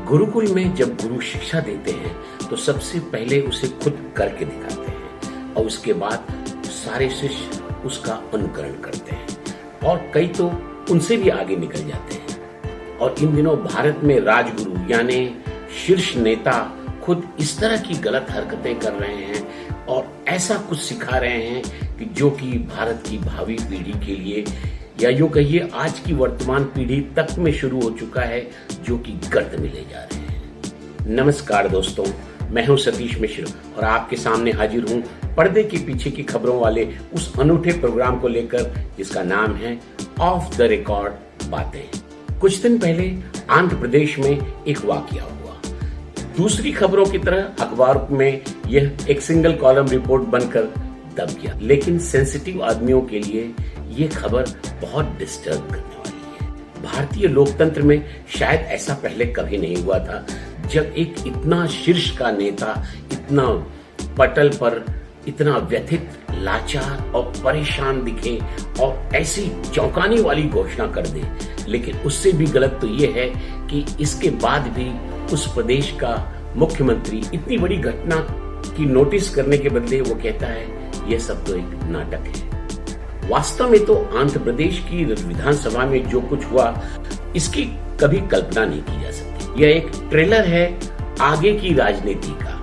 गुरुकुल में जब गुरु शिक्षा देते हैं तो सबसे पहले उसे खुद करके दिखाते हैं और उसके बाद सारे शिष्य उसका अनुकरण करते हैं और कई तो उनसे भी आगे निकल जाते हैं। और इन दिनों भारत में राजगुरु यानी शीर्ष नेता खुद इस तरह की गलत हरकतें कर रहे हैं और ऐसा कुछ सिखा रहे हैं कि जो कि भारत की भावी पीढ़ी के लिए या यूं कहिए आज की वर्तमान पीढ़ी तक में शुरू हो चुका है, जो कि गर्त में ले जा रहे हैं। नमस्कार दोस्तों, मैं हूं सतीश मिश्र और आपके सामने हाजिर हूं पर्दे के पीछे की खबरों वाले उस अनूठे प्रोग्राम को लेकर जिसका नाम है ऑफ द रिकॉर्ड बातें। कुछ दिन पहले आंध्र प्रदेश में एक वाकया हुआ। दूसरी खबरों की तरह अखबार में यह एक सिंगल कॉलम रिपोर्ट बनकर दब गया, लेकिन सेंसिटिव आदमियों के लिए ये खबर बहुत डिस्टर्ब करने वाली है। भारतीय लोकतंत्र में शायद ऐसा पहले कभी नहीं हुआ था जब एक इतना शीर्ष का नेता इतना पटल पर इतना व्यथित, लाचार और परेशान दिखे और ऐसी चौंकाने वाली घोषणा कर दे। लेकिन उससे भी गलत तो ये है कि इसके बाद भी उस प्रदेश का मुख्यमंत्री इतनी बड़ी घटना की नोटिस करने के बदले वो कहता है यह सब तो एक नाटक है। वास्तव में तो आंध्र प्रदेश की विधानसभा में जो कुछ हुआ इसकी कभी कल्पना नहीं की जा सकती। यह एक ट्रेलर है आगे की राजनीति का।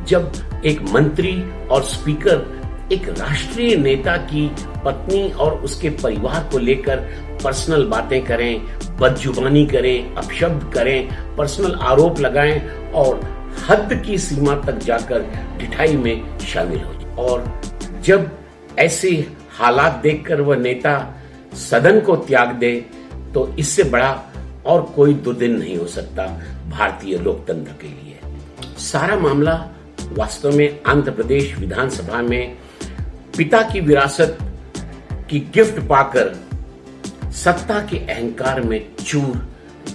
जब एक मंत्री और स्पीकर एक राष्ट्रीय नेता की पत्नी और उसके परिवार को लेकर पर्सनल बातें करें, बदजुबानी करें, अपशब्द करें, पर्सनल आरोप लगाएं और हद की सीमा तक जाकर ढिठाई में शामिल हो जाए। और जब ऐसे हालात देखकर वह नेता सदन को त्याग दे तो इससे बड़ा और कोई दुर्दिन नहीं हो सकता भारतीय लोकतंत्र के लिए। सारा मामला वास्तव में आंध्र प्रदेश विधानसभा में पिता की विरासत की गिफ्ट पाकर सत्ता के अहंकार में चूर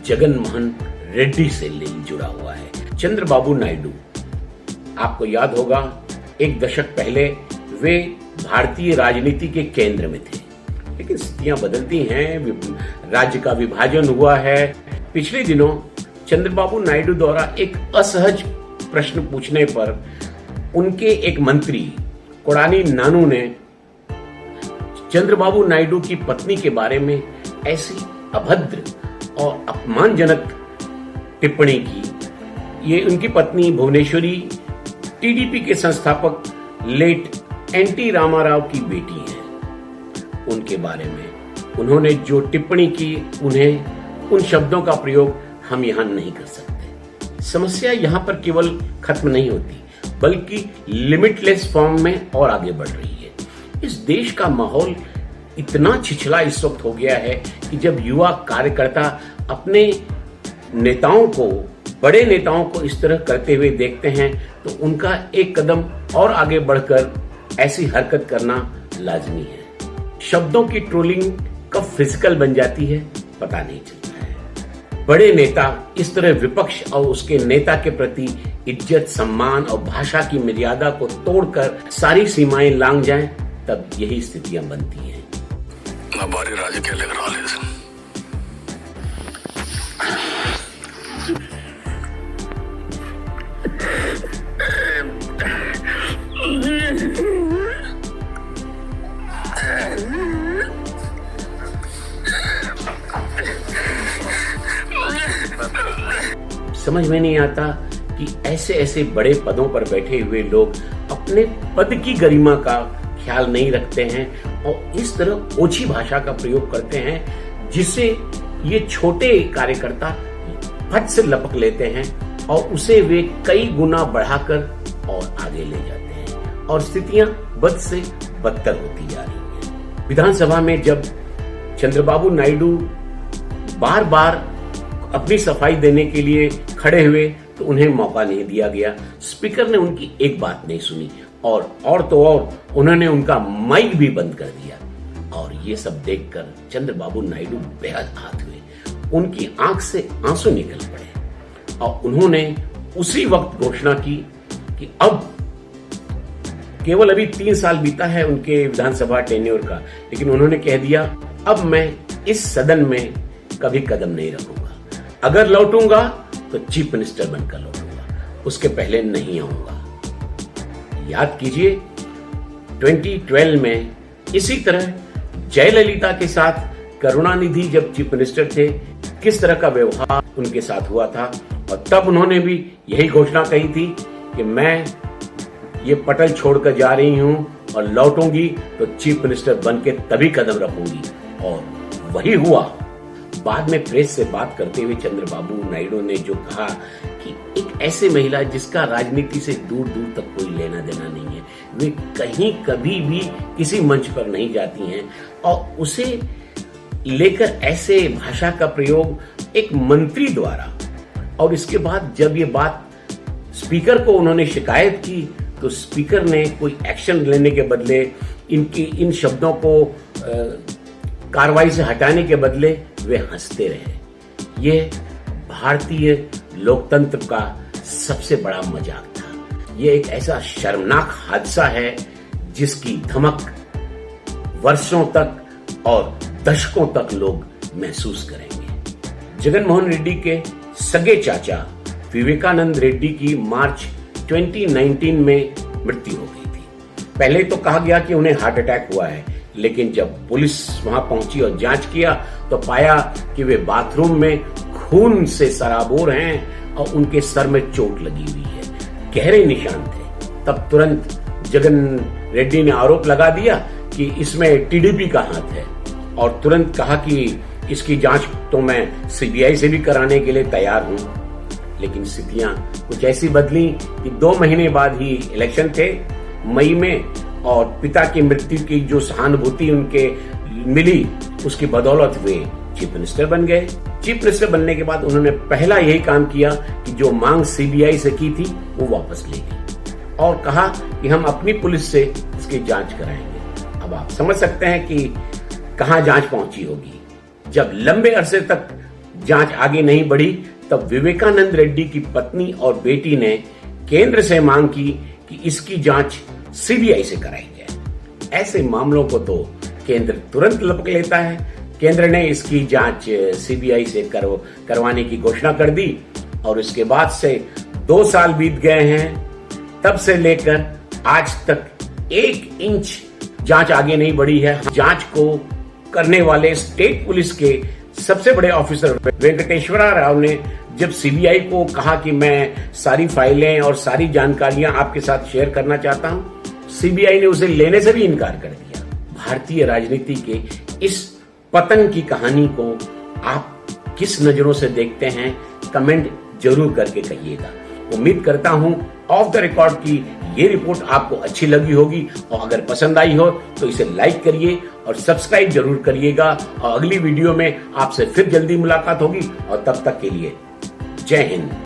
जगन मोहन रेड्डी से जुड़ा हुआ है। चंद्रबाबू नायडू, आपको याद होगा एक दशक पहले वे भारतीय राजनीति के केंद्र में थे, लेकिन स्थितियां बदलती हैं, राज्य का विभाजन हुआ है। पिछले दिनों चंद्रबाबू नायडू द्वारा एक असहज प्रश्न पूछने पर उनके एक मंत्री कोडानी नानू ने चंद्रबाबू नायडू की पत्नी के बारे में ऐसी अभद्र और अपमानजनक टिप्पणी की। ये उनकी पत्नी भुवनेश्वरी टीडीपी के संस्थापक लेट एनटी रामाराव की बेटी है। उनके बारे में उन्होंने जो टिप्पणी की, उन्हें उन शब्दों का प्रयोग हम यहां नहीं कर सकते। समस्या यहां पर केवल खत्म नहीं होती बल्कि लिमिटलेस फॉर्म में और आगे बढ़ रही है। इस देश का माहौल इतना छिछला इस वक्त हो गया है कि जब युवा कार्यकर्ता अपने नेताओं को, बड़े नेताओं को इस तरह करते हुए देखते हैं तो उनका एक कदम और आगे बढ़कर ऐसी हरकत करना लाजमी है। शब्दों की ट्रोलिंग कब फिजिकल बन जाती है पता नहीं चलता है। बड़े नेता इस तरह विपक्ष और उसके नेता के प्रति इज्जत, सम्मान और भाषा की मर्यादा को तोड़कर सारी सीमाएं लांघ जाएं, तब यही स्थितियां बनती हैं। भारी राजकीय लग रहा है। समझ में नहीं आता कि ऐसे ऐसे बड़े पदों पर बैठे हुए लोग अपने पद की गरिमा का ख्याल नहीं रखते हैं और इस तरह ओछी भाषा का प्रयोग करते हैं जिससे ये छोटे कार्यकर्ता फट से लपक लेते हैं और उसे वे कई गुना बढ़ाकर और आगे ले जाते हैं और स्थितियां बद से बदतर होती जा रही हैं। विधानसभा में जब चंद्रबाबू नायडू बार बार अपनी सफाई देने के लिए खड़े हुए तो उन्हें मौका नहीं दिया गया। स्पीकर ने उनकी एक बात नहीं सुनी और तो और उन्होंने उनका माइक भी बंद कर दिया। और ये सब देखकर चंद्रबाबू नायडू बेहद आहत हुए। उनकी आंख से आंसू निकल पड़े और उन्होंने उसी वक्त घोषणा की कि अब केवल अभी 3 साल बीता है उनके विधानसभा टेन्योर का, लेकिन उन्होंने कह दिया अब मैं इस सदन में कभी कदम नहीं रखूंगा। अगर लौटूंगा तो चीफ मिनिस्टर बनकर लौटूंगा, उसके पहले नहीं आऊंगा। याद कीजिए 2012 में इसी तरह जयललिता के साथ करुणानिधि जब चीफ मिनिस्टर थे, किस तरह का व्यवहार उनके साथ हुआ था, और तब उन्होंने भी यही घोषणा कही थी कि मैं ये पटल छोड़कर जा रही हूं और लौटूंगी तो चीफ मिनिस्टर बनके तभी कदम रखूंगी, और वही हुआ। बाद में प्रेस से बात करते हुए चंद्रबाबू नायडू ने जो कहा कि एक ऐसे महिला जिसका राजनीति से दूर दूर तक कोई लेना देना नहीं है, वे कहीं कभी भी किसी मंच पर नहीं जाती हैं, और उसे लेकर ऐसे भाषा का प्रयोग एक मंत्री द्वारा, और इसके बाद जब ये बात स्पीकर को उन्होंने शिकायत की तो स्पीकर ने कोई एक्शन लेने के बदले इन शब्दों को कार्रवाई से हटाने के बदले वे हंसते रहे। ये भारतीय लोकतंत्र का सबसे बड़ा मजाक था। ये एक ऐसा शर्मनाक हादसा है जिसकी धमक वर्षों तक और दशकों तक लोग महसूस करेंगे। जगन मोहन रेड्डी के सगे चाचा विवेकानंद रेड्डी की मार्च 2019 में मृत्यु हो गई थी। पहले तो कहा गया कि उन्हें हार्ट अटैक हुआ है, लेकिन जब पुलिस वहां पहुंची और जांच किया तो पाया कि वे बाथरूम में खून से सराबोर हैं और उनके सर में चोट लगी हुई है, गहरे निशान थे। तब तुरंत जगन रेड्डी ने आरोप लगा दिया कि इसमें टीडीपी का हाथ है, और तुरंत कहा कि इसकी जांच तो मैं सीबीआई से भी कराने के लिए तैयार हूं। लेकिन स्थितियां कुछ ऐसी बदली कि 2 महीने बाद ही इलेक्शन थे, मई में, और पिता की मृत्यु की जो सहानुभूति उनके मिली उसकी बदौलत वे चीफ मिनिस्टर बन गए। चीफ मिनिस्टर बनने के बाद उन्होंने पहला यही काम किया कि जो मांग सीबीआई से की थी वो वापस ले ली, और कहा कि हम अपनी पुलिस से इसकी जांच कराएंगे। अब आप समझ सकते हैं कि कहां जांच पहुंची होगी। जब लंबे अरसे तक जांच आगे नहीं बढ़ी, तब विवेकानंद रेड्डी की पत्नी और बेटी ने केंद्र से मांग की कि इसकी जांच सीबीआई से कराई जाए। ऐसे मामलों को तो केंद्र तुरंत लपक लेता है। केंद्र ने इसकी जांच सीबीआई से करवाने की घोषणा कर दी, और इसके बाद से 2 साल बीत गए हैं। तब से लेकर आज तक 1 इंच जांच आगे नहीं बढ़ी है। जांच को करने वाले स्टेट पुलिस के सबसे बड़े ऑफिसर वेंकटेश्वरा राव ने जब सीबीआई को कहा कि मैं सारी फाइलें और सारी जानकारियां आपके साथ शेयर करना चाहता हूं, सीबीआई ने उसे लेने से भी इनकार कर दिया। भारतीय राजनीति के इस पतन की कहानी को आप किस नजरों से देखते हैं, कमेंट जरूर करके कहिएगा। उम्मीद करता हूं ऑफ द रिकॉर्ड की ये रिपोर्ट आपको अच्छी लगी होगी, और अगर पसंद आई हो तो इसे लाइक करिए और सब्सक्राइब जरूर करिएगा। और अगली वीडियो में आपसे फिर जल्दी मुलाकात होगी, और तब तक के लिए जय हिंद।